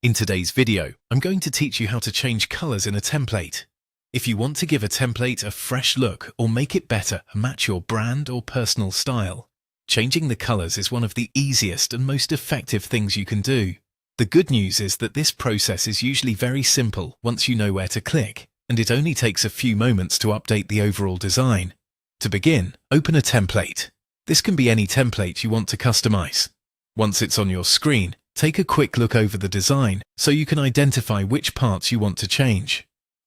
In today's video, I'm going to teach you how to change colors in a template. If you want to give a template a fresh look or make it better and match your brand or personal style, changing the colors is one of the easiest and most effective things you can do. The good news is that this process is usually very simple once you know where to click, and it only takes a few moments to update the overall design. To begin, open a template. This can be any template you want to customize. Once it's on your screen, take a quick look over the design so you can identify which parts you want to change.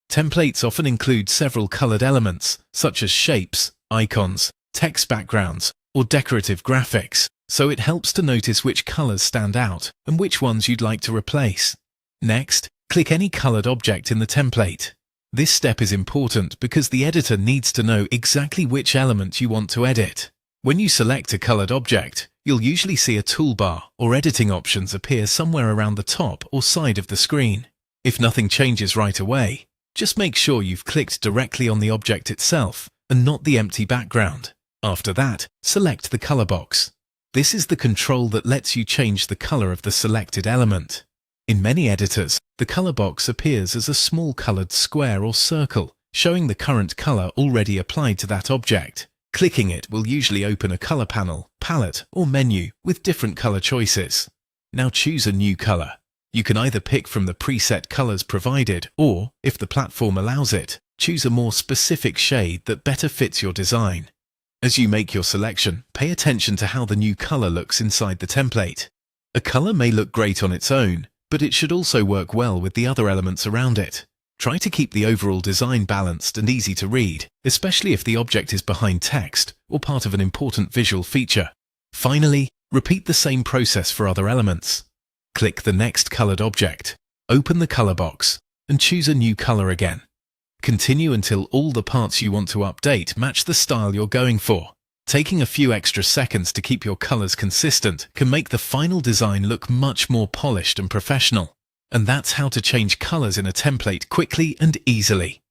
Templates often include several colored elements, such as shapes, icons, text backgrounds, or decorative graphics, so it helps to notice which colors stand out and which ones you'd like to replace. Next, click any colored object in the template. This step is important because the editor needs to know exactly which element you want to edit. When you select a colored object, you'll usually see a toolbar or editing options appear somewhere around the top or side of the screen. If nothing changes right away, just make sure you've clicked directly on the object itself and not the empty background. After that, select the color box. This is the control that lets you change the color of the selected element. In many editors, the color box appears as a small colored square or circle, showing the current color already applied to that object. Clicking it will usually open a color panel, palette, or menu with different color choices. Now choose a new color. You can either pick from the preset colors provided or, if the platform allows it, choose a more specific shade that better fits your design. As you make your selection, pay attention to how the new color looks inside the template. A color may look great on its own, but it should also work well with the other elements around it. Try to keep the overall design balanced and easy to read, especially if the object is behind text or part of an important visual feature. Finally, repeat the same process for other elements. Click the next colored object, open the color box, and choose a new color again. Continue until all the parts you want to update match the style you're going for. Taking a few extra seconds to keep your colors consistent can make the final design look much more polished and professional. And that's how to change colors in a template quickly and easily.